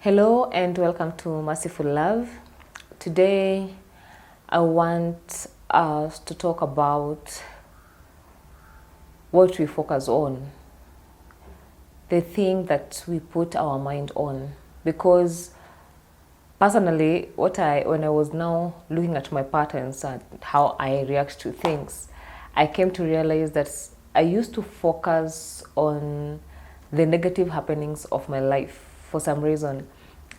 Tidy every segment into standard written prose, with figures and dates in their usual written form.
Hello and welcome to Merciful Love. Today I want us to talk about what we focus on, the thing that we put our mind on. Because personally, when I was now looking at my patterns and how I react to things, I came to realize that I used to focus on the negative happenings of my life for some reason.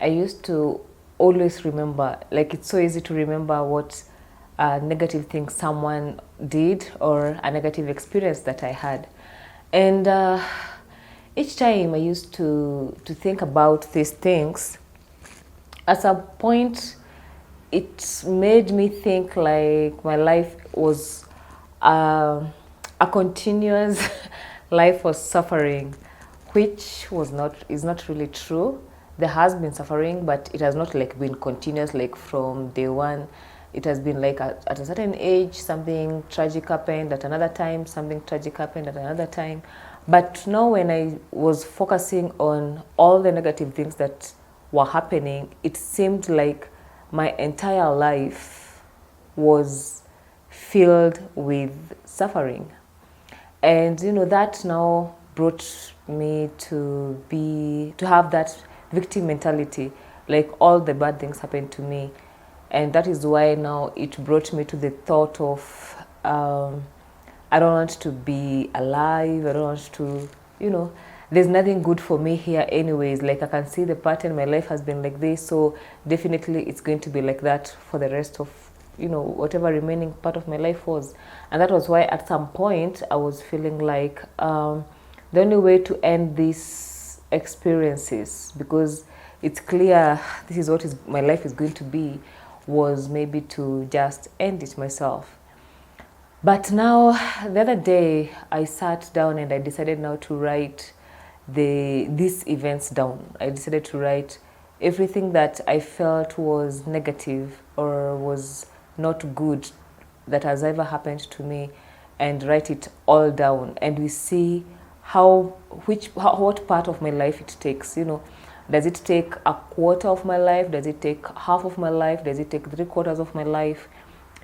I used to always remember, like it's so easy to remember what negative thing someone did or a negative experience that I had. And each time I used to think about these things, at some point it made me think like my life was a continuous life of suffering, which is not really true. There has been suffering, but it has not like been continuous, like from day one. It has been like at a certain age something tragic happened, at another time something tragic happened, at another time. But now when I was focusing on all the negative things that were happening, it seemed like my entire life was filled with suffering. And that now brought me to have that victim mentality, like all the bad things happened to me. And that is why now it brought me to the thought of I don't want to be alive. I don't want to, there's nothing good for me here anyways. Like I can see the pattern, my life has been like this, so definitely it's going to be like that for the rest of, whatever remaining part of my life was. And that was why at some point I was feeling like the only way to end these experiences, because it's clear this is what my life is going to be, was maybe to just end it myself. But now, the other day, I sat down and I decided now to write these events down. I decided to write everything that I felt was negative or was not good that has ever happened to me, and write it all down. And we see what part of my life it takes. Does it take a quarter of my life? Does it take half of my life? Does it take 3/4 of my life?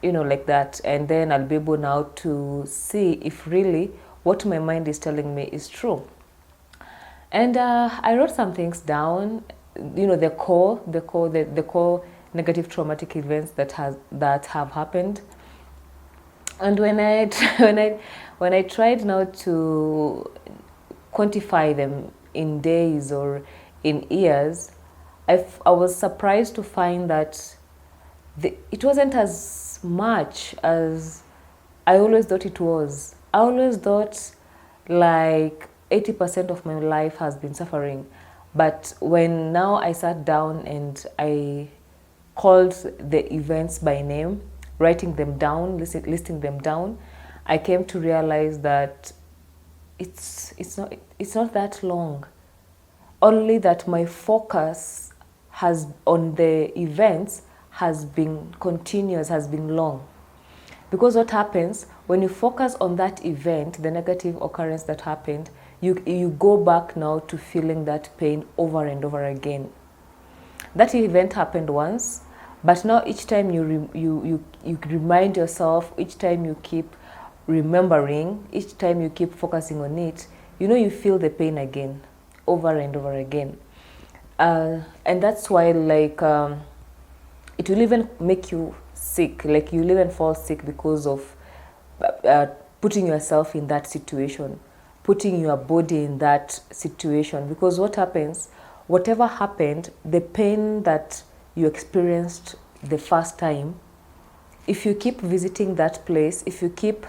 Like that. And then I'll be able now to see if really what my mind is telling me is true. And I wrote some things down, the core negative traumatic events that have happened. And when I when I tried now to quantify them in days or in years, I was surprised to find that it wasn't as much as I always thought it was. I always thought like 80% of my life has been suffering. But when now I sat down and I called the events by name, writing them down, listing them down, I came to realize that it's not that long. Only that my focus has on the events has been continuous, has been long. Because what happens when you focus on that event, the negative occurrence that happened, you go back now to feeling that pain over and over again. That event happened once, but now each time you remind yourself, each time you keep remembering, each time you keep focusing on it, you feel the pain again, over and over again. And that's why it will even make you sick, like you'll even fall sick because of putting yourself in that situation, putting your body in that situation. Because what happens, whatever happened, the pain that you experienced the first time, if you keep visiting that place, if you keep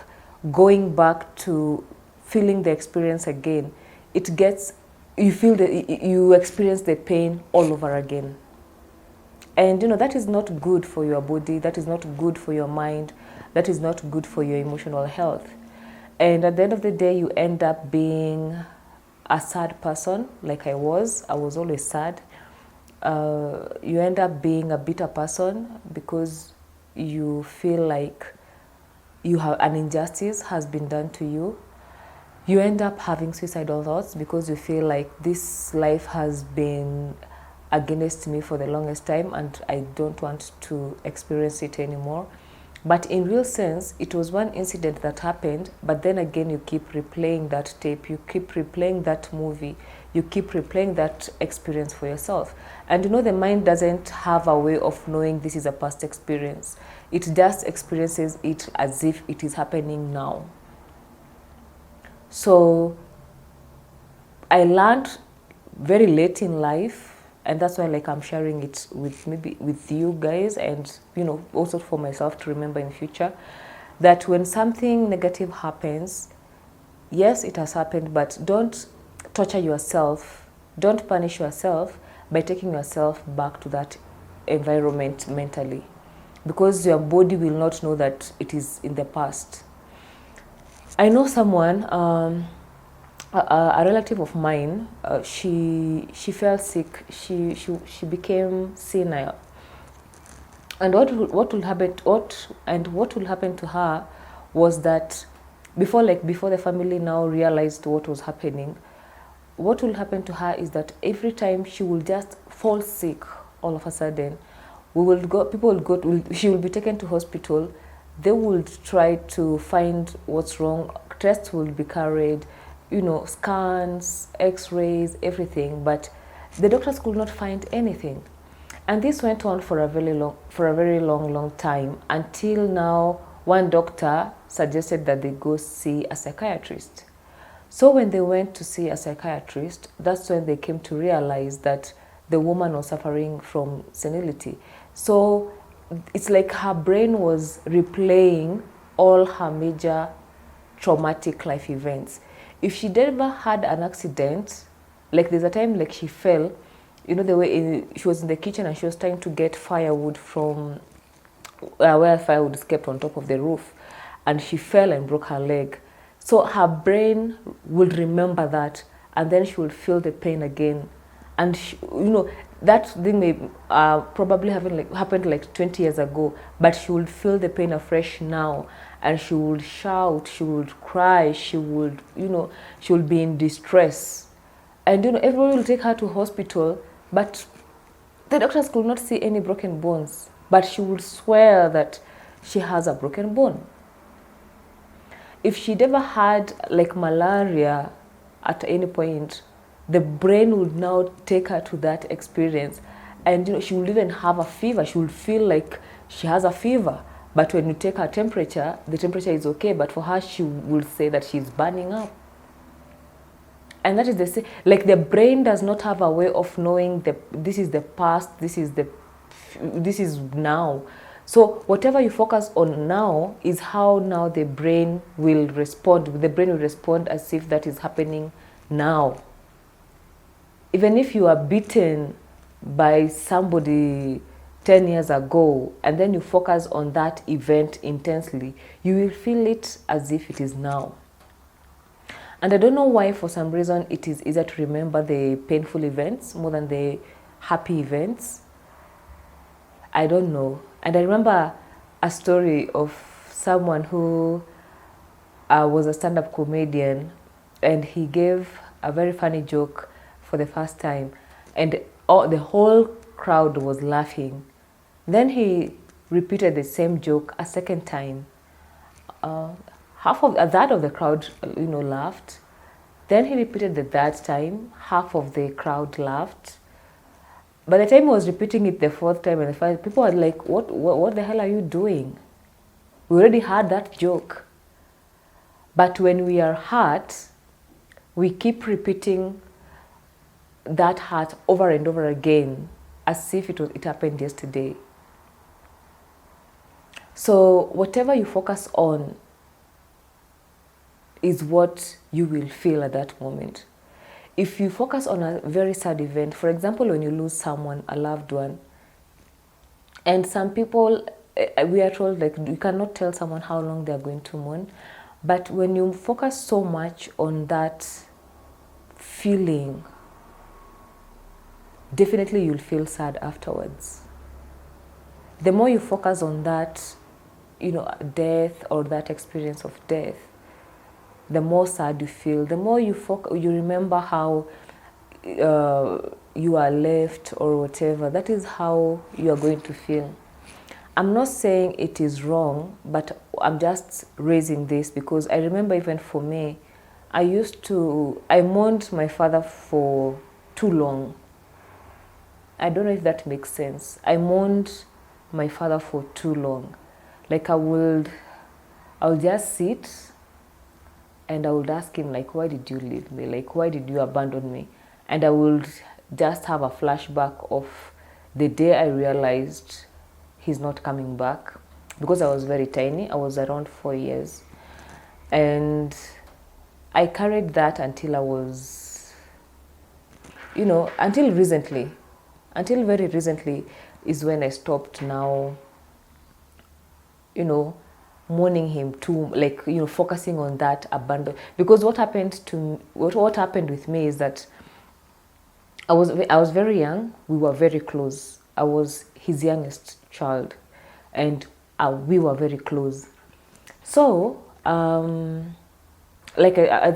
going back to feeling the experience again, you experience the pain all over again. And that is not good for your body, that is not good for your mind, that is not good for your emotional health. And at the end of the day, you end up being a sad person, like I was always sad. You end up being a bitter person because you feel like an injustice has been done to you. You end up having suicidal thoughts because you feel like this life has been against me for the longest time, and I don't want to experience it anymore. But in real sense, it was one incident that happened, but then again, you keep replaying that tape, you keep replaying that movie, you keep replaying that experience for yourself. And the mind doesn't have a way of knowing this is a past experience. It just experiences it as if it is happening now. So I learned very late in life, and that's why I'm sharing it with you guys, and also for myself to remember in future, that when something negative happens, yes, it has happened, but don't torture yourself, don't punish yourself by taking yourself back to that environment mentally, because your body will not know that it is in the past. I know someone, a relative of mine, she fell sick. She became senile, and what will happen to her was that before the family now realized what was happening, what will happen to her is that every time she will just fall sick, all of a sudden, she will be taken to hospital. They will try to find what's wrong. Tests will be carried, scans, x-rays, everything, but the doctors could not find anything. And this went on for a very long time, until now one doctor suggested that they go see a psychiatrist. So when they went to see a psychiatrist, that's when they came to realize that the woman was suffering from senility. So it's like her brain was replaying all her major traumatic life events. If she never had an accident, there's a time she fell, the way she was in the kitchen and she was trying to get firewood from where firewood is kept on top of the roof, and she fell and broke her leg. So her brain will remember that, and then she will feel the pain again. And that thing may probably happened 20 years ago, but she will feel the pain afresh now, and she will shout, she will cry, she will be in distress, and everyone will take her to hospital, but the doctors could not see any broken bones, but she will swear that she has a broken bone. If she never had malaria at any point, the brain would now take her to that experience, and she will even have a fever. She will feel like she has a fever, but when you take her temperature, the temperature is okay, but for her, she will say that she's burning up. And that is the brain does not have a way of knowing this is the past, this is now. So whatever you focus on now is how now the brain will respond. The brain will respond as if that is happening now. Even if you are beaten by somebody 10 years ago, and then you focus on that event intensely, you will feel it as if it is now. And I don't know why, for some reason, it is easier to remember the painful events more than the happy events. I don't know. And I remember a story of someone who was a stand-up comedian, and he gave a very funny joke for the first time, and the whole crowd was laughing. Then he repeated the same joke a second time. Half of the crowd, laughed. Then he repeated the third time. Half of the crowd laughed. By the time he was repeating it the fourth time and the fifth, people were like, "What the hell are you doing? We already had that joke." But when we are hurt, we keep repeating that hurt over and over again, as if it happened yesterday. So whatever you focus on is what you will feel at that moment. If you focus on a very sad event, for example, when you lose someone, a loved one, and some people, we are told you cannot tell someone how long they are going to mourn, but when you focus so much on that feeling, definitely you'll feel sad afterwards. The more you focus on that, death or that experience of death, the more sad you feel. The more you remember how you are left or whatever, that is how you are going to feel. I'm not saying it is wrong, but I'm just raising this because I remember even for me, I mourned my father for too long. I don't know if that makes sense. I mourned my father for too long. Like I'll just sit and I would ask him, like, why did you leave me? Like, why did you abandon me? And I would just have a flashback of the day I realized he's not coming back, because I was very tiny. I was around 4 years. And I carried that until I was, until recently. Until very recently is when I stopped now, mourning him too, like, focusing on that abandon. Because what happened with me is that I was very young. We were very close. I was his youngest child, and we were very close. So, like I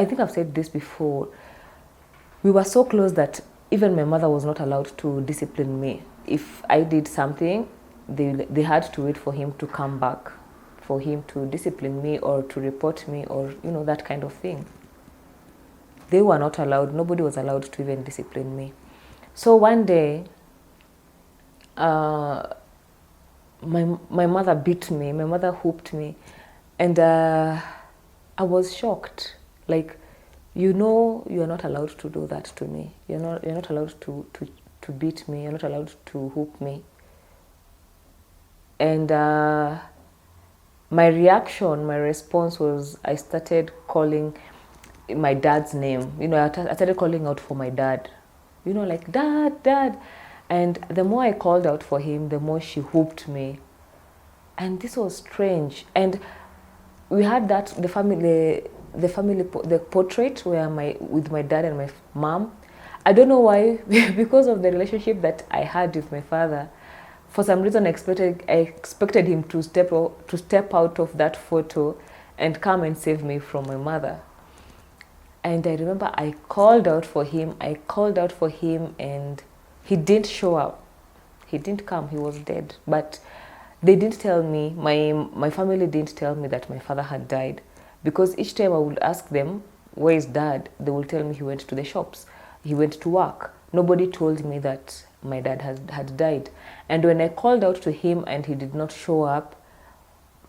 think I've said this before. We were so close that even my mother was not allowed to discipline me. If I did something, they had to wait for him to come back, for him to discipline me or to report me, or that kind of thing. They were not allowed. Nobody was allowed to even discipline me. So one day, my mother beat me. My mother whooped me, and I was shocked. Like, you are not allowed to do that to me. You're not allowed to beat me. You're not allowed to whoop me. And my response was, I started calling my dad's name. I started calling out for my dad. Like, dad, dad. And the more I called out for him, the more she whooped me. And this was strange. And we had the portrait with my dad and my mom. I don't know why, because of the relationship that I had with my father. For some reason, I expected him to step out of that photo and come and save me from my mother. And I remember I called out for him, and he didn't show up. He didn't come. He was dead. But they didn't tell me, my family didn't tell me that my father had died. Because each time I would ask them, where is dad? They will tell me he went to the shops. He went to work. Nobody told me that my dad had died. And when I called out to him and he did not show up,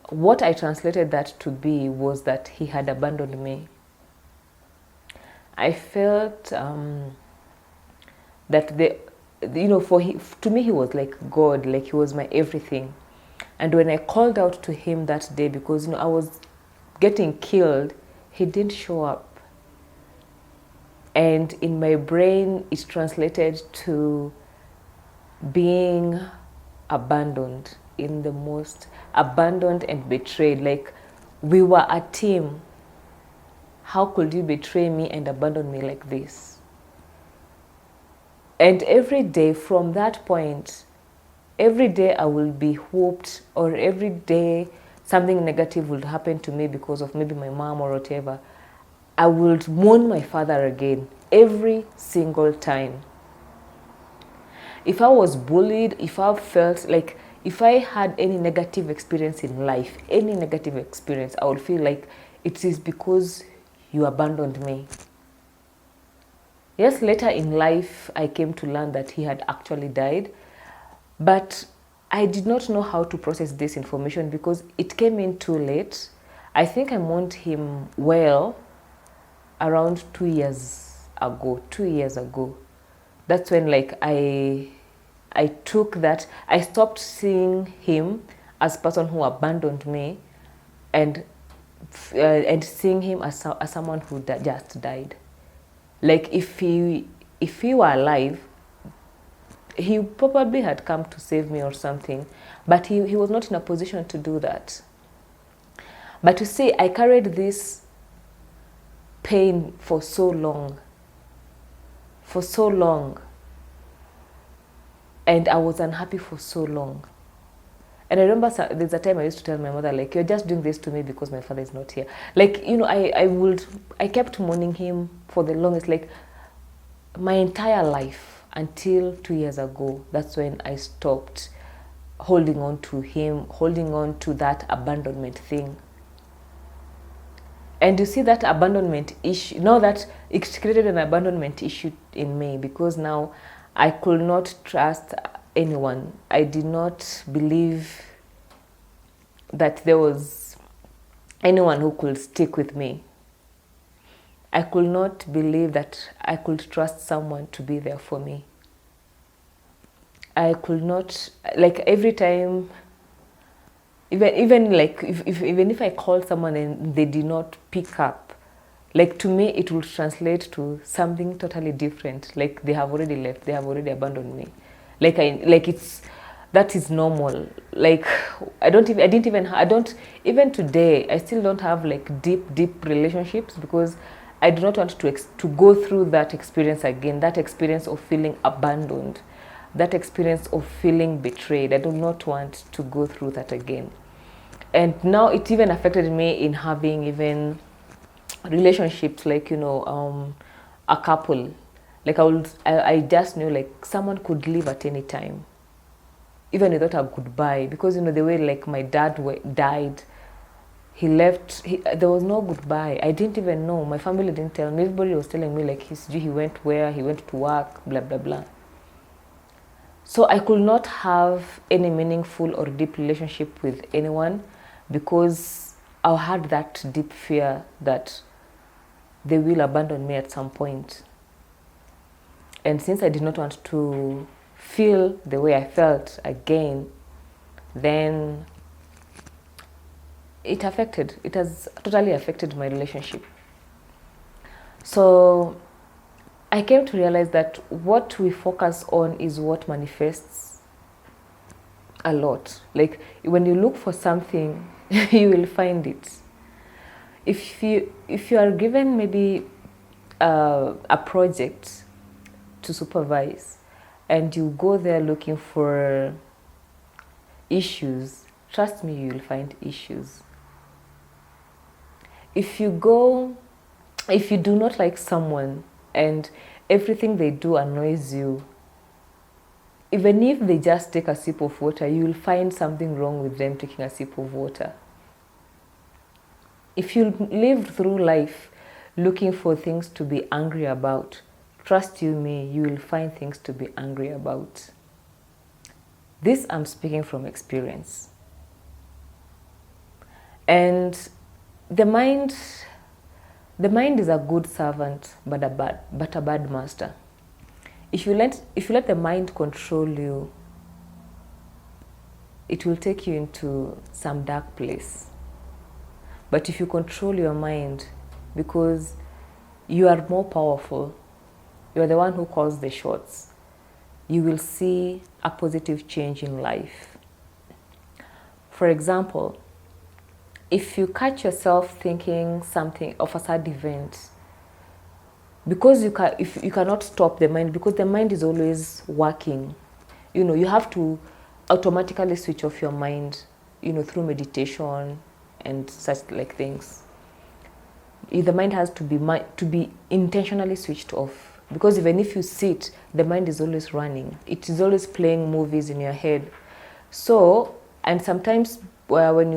what I translated that to be was that he had abandoned me. I felt that to me he was like God, like he was my everything. And when I called out to him that day, because I was getting killed, he didn't show up. And in my brain, it translated to being abandoned, in the most abandoned and betrayed. Like, we were a team. How could you betray me and abandon me like this? And every day from that point, every day I will be whooped, or every day something negative will happen to me because of maybe my mom or whatever. I would mourn my father again every single time. If I was bullied, if I felt like, if I had any negative experience in life, I would feel like it is because you abandoned me. Yes, later in life, I came to learn that he had actually died, but I did not know how to process this information because it came in too late. I think I mourned him well around 2 years ago. That's when, like, I took that, I stopped seeing him as a person who abandoned me, and seeing him as someone who just died. Like, if he were alive, he probably had come to save me or something, but he was not in a position to do that. But you see, I carried this pain for so long, and I was unhappy for so long. And I remember there's a time I used to tell my mother, like, you're just doing this to me because my father is not here. Like, I kept mourning him for the longest. Like, my entire life until 2 years ago, that's when I stopped holding on to him, holding on to that abandonment thing. And you see that abandonment issue, now that it created an abandonment issue in me, because now I could not trust anyone. I did not believe that there was anyone who could stick with me. I could not believe that I could trust someone to be there for me. I could not, like, every time, even like even if I called someone and they did not pick up, like, to me it would translate to something totally different. Like, they have already left, they have already abandoned me. Like, that is normal. Like, even today I still don't have like deep relationships, because I do not want to go through that experience again, that experience of feeling abandoned, that experience of feeling betrayed. I do not want to go through that again. And now it even affected me in having even relationships, like, a couple. Like, I just knew, like, someone could leave at any time, even without a goodbye, because the way, like, my dad died, he left, there was no goodbye. I didn't even know, my family didn't tell me. Everybody was telling me, like, he went where, he went to work, blah blah blah. So I could not have any meaningful or deep relationship with anyone, because I had that deep fear that they will abandon me at some point. And since I did not want to feel the way I felt again, then it has totally affected my relationship. So I came to realize that what we focus on is what manifests a lot. Like, when you look for something, you will find it. If you are given maybe a project to supervise, and you go there looking for issues, trust me, you will find issues. If you do not like someone and everything they do annoys you, even if they just take a sip of water, you will find something wrong with them taking a sip of water. If you live through life looking for things to be angry about, trust me, you will find things to be angry about. This I'm speaking from experience. And the mind is a good servant, but a bad master. If you let the mind control you, it will take you into some dark place. But if you control your mind, because you are more powerful, you are the one who calls the shots, you will see a positive change in life. For example, if you catch yourself thinking something of a sad event, because you cannot stop the mind, because the mind is always working, you have to automatically switch off your mind, through meditation and such like things. The mind has to be intentionally switched off, because even if you sit, the mind is always running. It is always playing movies in your head. So, and sometimes when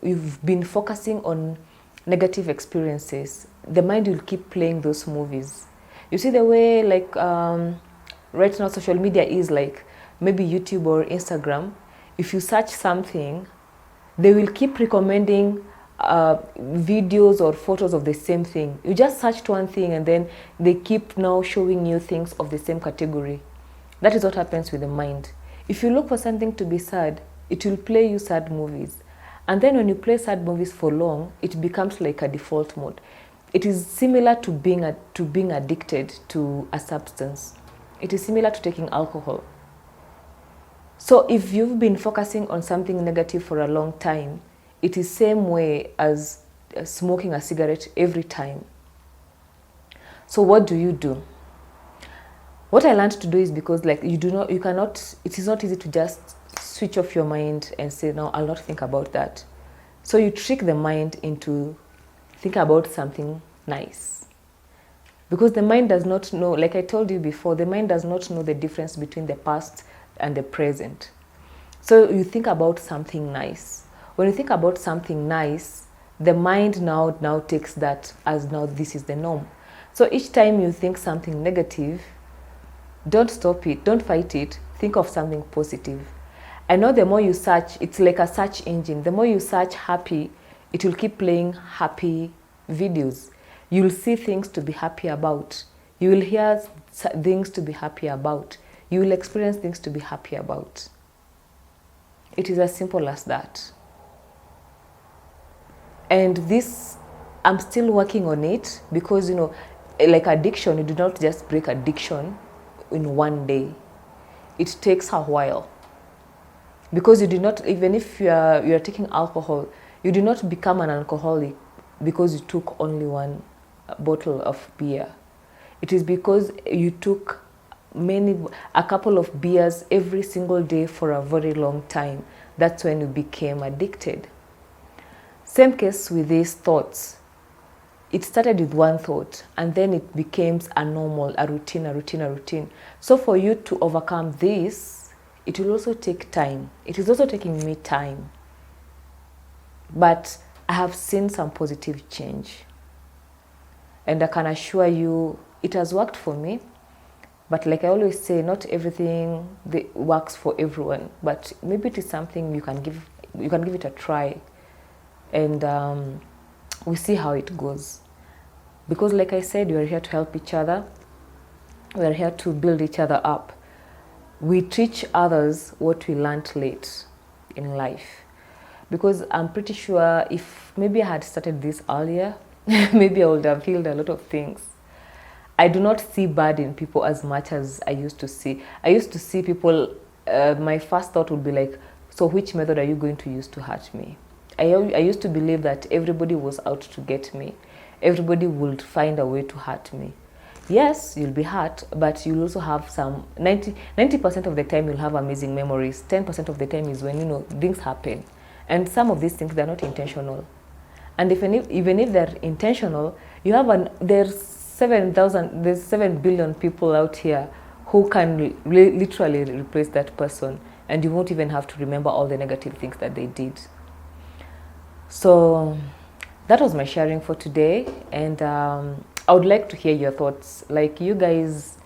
you've been focusing on negative experiences, the mind will keep playing those movies. You see the way, like, right now social media is, like, maybe YouTube or Instagram. If you search something, they will keep recommending videos or photos of the same thing. You just searched one thing and then they keep now showing you things of the same category. That is what happens with the mind. If you look for something to be sad, it will play you sad movies. And then when you play sad movies for long, it becomes like a default mode. It is similar to being addicted to a substance. It is similar to taking alcohol. So if you've been focusing on something negative for a long time, it is same way as smoking a cigarette every time. So what do? What I learned to do is, because, like, it is not easy to just switch off your mind and say, no, I'll not think about that. So you trick the mind into think about something nice. Because the mind does not know, like I told you before, the mind does not know the difference between the past and the present. So you think about something nice. When you think about something nice, the mind now takes that as now this is the norm. So each time you think something negative, don't stop it, don't fight it, think of something positive. I know the more you search, it's like a search engine. The more you search happy, it will keep playing happy videos. You'll see things to be happy about. You will hear things to be happy about. You will experience things to be happy about. It is as simple as that. And this, I'm still working on it because, like addiction, you do not just break addiction in one day. It takes a while. Because you do not, even if you are taking alcohol, you do not become an alcoholic because you took only one bottle of beer. It is because you took a couple of beers every single day for a very long time. That's when you became addicted. Same case with these thoughts. It started with one thought and then it became a normal, a routine. So for you to overcome this, it will also take time. It is also taking me time. But I have seen some positive change. And I can assure you, it has worked for me. But like I always say, not everything works for everyone. But maybe it is something you can give it a try. And we see how it goes. Because like I said, we are here to help each other. We are here to build each other up. We teach others what we learned late in life. Because I'm pretty sure if maybe I had started this earlier, maybe I would have healed a lot of things. I do not see bad in people as much as I used to see. I used to see people, my first thought would be like, so which method are you going to use to hurt me? I used to believe that everybody was out to get me. Everybody would find a way to hurt me. Yes, you'll be hurt, but you'll also have some, 90% of the time you'll have amazing memories. 10% of the time is when, things happen. And some of these things, they're not intentional. And even if they're intentional, there's 7 billion people out here who can literally replace that person. And you won't even have to remember all the negative things that they did. So that was my sharing for today. And I would like to hear your thoughts. Like, you guys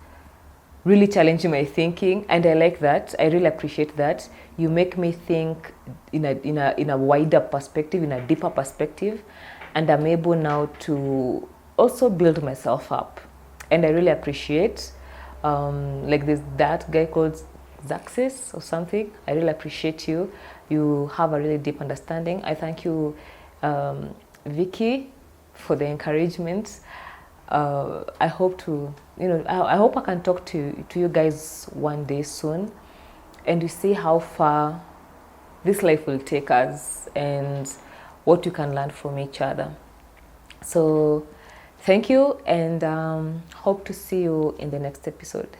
really challenge my thinking, and I like that. I really appreciate that. You make me think in a wider perspective, in a deeper perspective, and I'm able now to also build myself up. And I really appreciate, like there's that guy called Zaxis or something. I really appreciate you. You have a really deep understanding. I thank you, Vicky, for the encouragement. I hope to, I hope I can talk to you guys one day soon, and you see how far this life will take us and what you can learn from each other. So thank you, and hope to see you in the next episode.